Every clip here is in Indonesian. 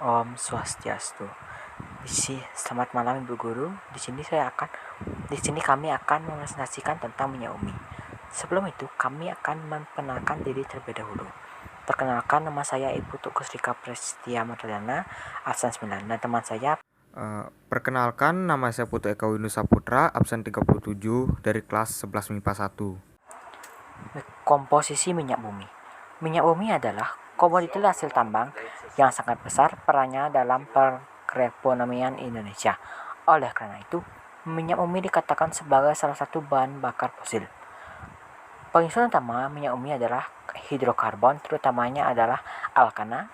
Om Swastiastu. Selamat malam Ibu Guru. Di sini kami akan mempresentasikan tentang minyak umi. Sebelum itu, kami akan memperkenalkan diri terlebih dahulu. Perkenalkan, nama saya Ibu Tukus Rika Prestia Mardana, absen 9, dan teman saya. Perkenalkan, nama saya Putu Eka Windu Saputra, absen 37 dari kelas 11 MIPA 1. Komposisi minyak bumi. Minyak bumi adalah komoditas hasil tambang yang sangat besar perannya dalam perekonomian Indonesia. Oleh karena itu, minyak bumi dikatakan sebagai salah satu bahan bakar fosil. Penyusun utama minyak bumi adalah hidrokarbon, terutamanya adalah alkana,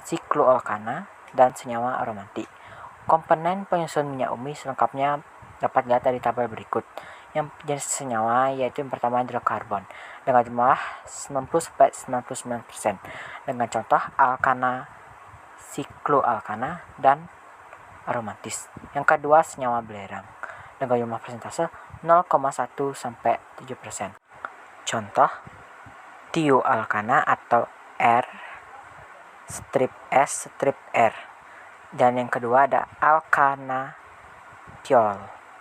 sikloalkana, dan senyawa aromatik. Komponen penyusun minyak bumi selengkapnya dapat dilihat dari tabel berikut. Yang jenis senyawa yaitu yang pertama hidrokarbon dengan jumlah 90-99% dengan contoh alkana, sikloalkana, dan aromatis. Yang kedua senyawa belerang dengan jumlah persentase 0,1-7%. Contoh tioalkana atau R strip S strip R. Dan yang kedua ada alkanatiol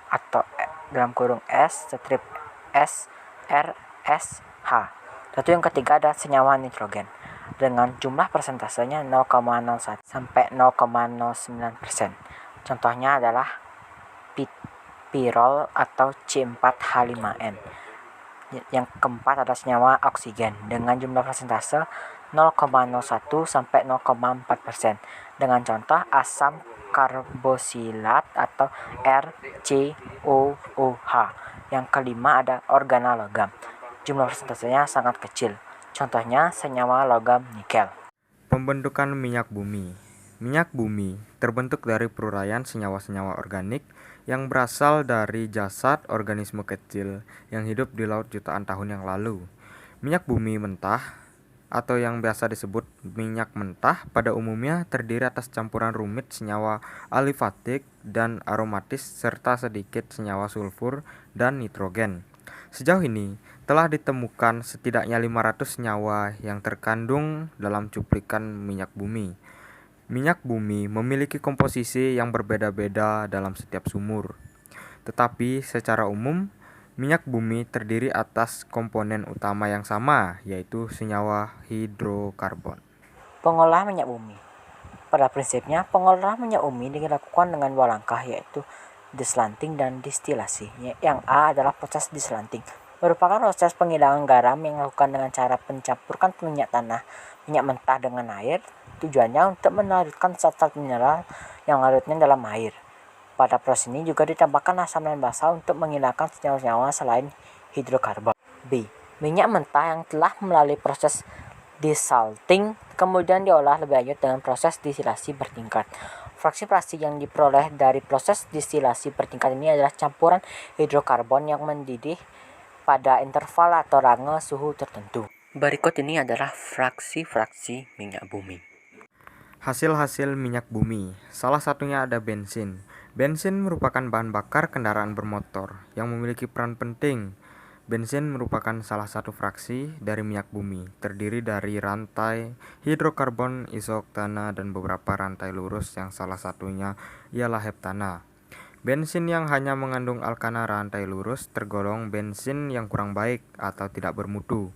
atau dalam kurung S strip S R S H. Lalu yang ketiga ada senyawa nitrogen dengan jumlah persentasenya 0,01-0,09%. Contohnya adalah pirol atau C4H5N. Yang keempat ada senyawa oksigen dengan jumlah persentase 0,01-0,4%. Dengan contoh asam karbosilat atau RCOOH. Yang kelima ada organologam. Jumlah persentasenya sangat kecil. Contohnya senyawa logam nikel. Pembentukan minyak bumi. Minyak bumi terbentuk dari peruraian senyawa-senyawa organik yang berasal dari jasad organisme kecil yang hidup di laut jutaan tahun yang lalu. Minyak bumi mentah atau yang biasa disebut minyak mentah pada umumnya terdiri atas campuran rumit senyawa alifatik dan aromatis serta sedikit senyawa sulfur dan nitrogen. Sejauh ini telah ditemukan setidaknya 500 senyawa yang terkandung dalam cuplikan minyak bumi. Minyak bumi memiliki komposisi yang berbeda-beda dalam setiap sumur. Tetapi secara umum, minyak bumi terdiri atas komponen utama yang sama, yaitu senyawa hidrokarbon. Pengolahan minyak bumi. Pada prinsipnya, pengolahan minyak bumi dilakukan dengan dua langkah, yaitu deslanting dan distilasi. Yang A adalah proses deslanting, merupakan proses penghilangan garam yang dilakukan dengan cara mencampurkan minyak mentah dengan air. Tujuannya untuk melarutkan zat-zat mineral yang larutnya dalam air. Pada proses ini juga ditambahkan asam dan basa untuk menghilangkan senyawa-senyawa selain hidrokarbon. B. Minyak mentah yang telah melalui proses desalting kemudian diolah lebih lanjut dengan proses distilasi bertingkat. Fraksi-fraksi yang diperoleh dari proses distilasi bertingkat ini adalah campuran hidrokarbon yang mendidih pada interval atau range suhu tertentu. Berikut ini adalah fraksi-fraksi minyak bumi. Hasil-hasil minyak bumi, salah satunya ada bensin. Bensin merupakan bahan bakar kendaraan bermotor yang memiliki peran penting. Bensin merupakan salah satu fraksi dari minyak bumi, terdiri dari rantai hidrokarbon, isoktana, dan beberapa rantai lurus yang salah satunya ialah heptana. Bensin yang hanya mengandung alkana rantai lurus tergolong bensin yang kurang baik atau tidak bermutu.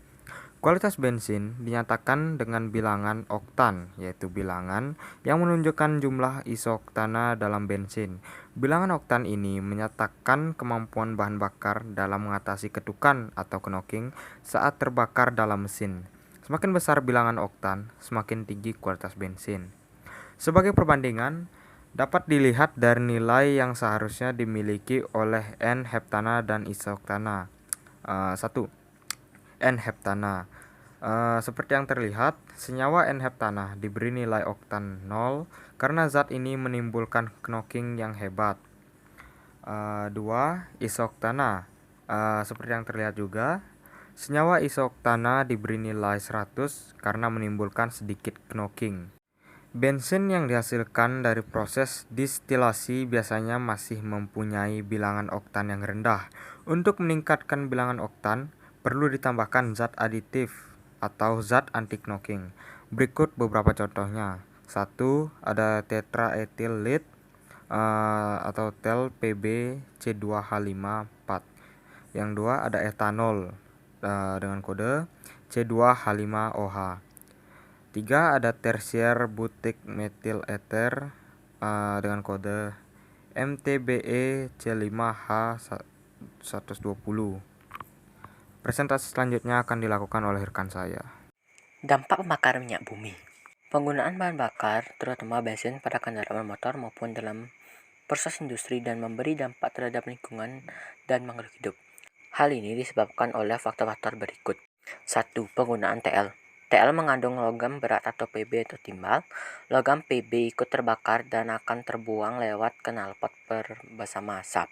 Kualitas bensin dinyatakan dengan bilangan oktan, yaitu bilangan yang menunjukkan jumlah isoktana dalam bensin. Bilangan oktan ini menyatakan kemampuan bahan bakar dalam mengatasi ketukan atau knocking saat terbakar dalam mesin. Semakin besar bilangan oktan, semakin tinggi kualitas bensin. Sebagai perbandingan, dapat dilihat dari nilai yang seharusnya dimiliki oleh N-heptana dan isoktana. 1. N-heptana. Seperti yang terlihat, senyawa N-heptana diberi nilai oktan 0 karena zat ini menimbulkan knocking yang hebat. 2. Isoktana. Seperti yang terlihat juga, senyawa isoktana diberi nilai 100 karena menimbulkan sedikit knocking. Bensin yang dihasilkan dari proses distilasi biasanya masih mempunyai bilangan oktan yang rendah. Untuk meningkatkan bilangan oktan, perlu ditambahkan zat aditif atau zat anti knocking. Berikut beberapa contohnya. 1. Ada tetraethyl lead atau tel Pb C2H5 4. Yang 2 ada etanol dengan kode C2H5OH. 3 ada tersier butyric methyl ether dengan kode MTBE C5H120. Presentasi selanjutnya akan dilakukan oleh rekan saya. Dampak pembakaran minyak bumi. Penggunaan bahan bakar, terutama bensin pada kendaraan motor maupun dalam proses industri dan memberi dampak terhadap lingkungan dan makhluk hidup. Hal ini disebabkan oleh faktor-faktor berikut. 1. Penggunaan TL. TL mengandung logam berat atau Pb atau timbal. Logam Pb ikut terbakar dan akan terbuang lewat knalpot bersama asap.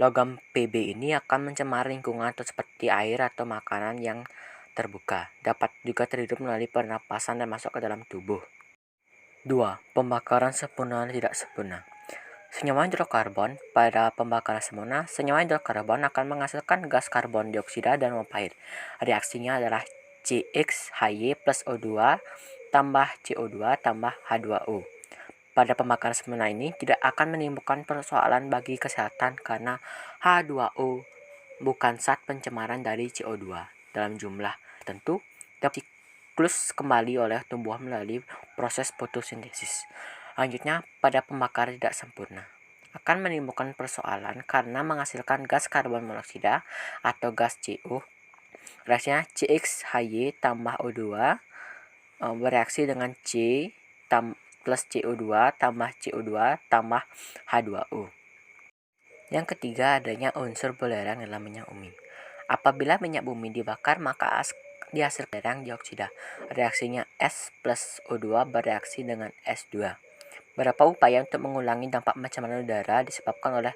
Logam Pb ini akan mencemari lingkungan atau seperti air atau makanan yang terbuka. Dapat juga terhirup melalui pernapasan dan masuk ke dalam tubuh. 2. Pembakaran sempurna dan tidak sempurna. Senyawa hidrokarbon. Pada pembakaran sempurna, senyawa hidrokarbon akan menghasilkan gas karbon dioksida dan uap air. Reaksinya adalah CXHY plus O2 tambah CO2 tambah H2O. Pada pembakaran sempurna ini tidak akan menimbulkan persoalan bagi kesehatan karena H2O bukan zat pencemaran dari CO2 dalam jumlah tertentu dapat siklus kembali oleh tumbuhan melalui proses fotosintesis. Selanjutnya, pada pembakaran tidak sempurna akan menimbulkan persoalan karena menghasilkan gas karbon monoksida atau gas CO. Reaksinya CXHY tambah O2 bereaksi dengan C plus CO2 tambah CO2 tambah H2O. Yang ketiga, adanya unsur belerang dalam minyak bumi. Apabila minyak bumi dibakar, maka dihasilkan belerang dioksida. Reaksinya S plus O2 bereaksi dengan S2. Beberapa upaya untuk mengurangi dampak pencemaran udara disebabkan oleh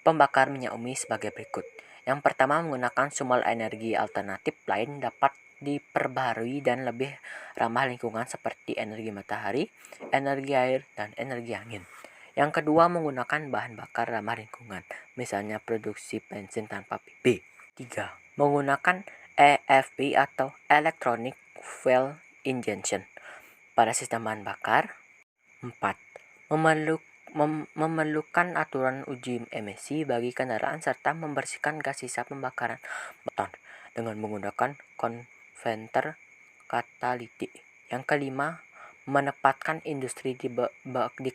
pembakar minyak bumi sebagai berikut. Yang pertama, menggunakan sumber energi alternatif lain dapat diperbaharui dan lebih ramah lingkungan seperti energi matahari, energi air, dan energi angin. Yang kedua, menggunakan bahan bakar ramah lingkungan, misalnya produksi bensin tanpa Pb. 3. Menggunakan EFI atau Electronic Fuel Injection pada sistem bahan bakar. 4. Memerlukan aturan uji emisi bagi kendaraan serta membersihkan gas sisa pembakaran motor dengan menggunakan konverter katalitik. Yang kelima, menempatkan industri di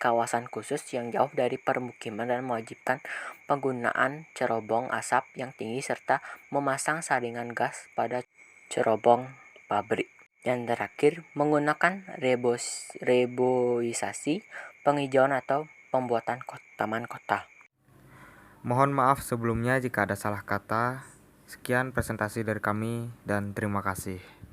kawasan khusus yang jauh dari permukiman dan mewajibkan penggunaan cerobong asap yang tinggi serta memasang saringan gas pada cerobong pabrik. Yang terakhir, menggunakan reboisasi, penghijauan atau pembuatan taman kota. Mohon maaf sebelumnya jika ada salah kata. Sekian presentasi dari kami dan terima kasih.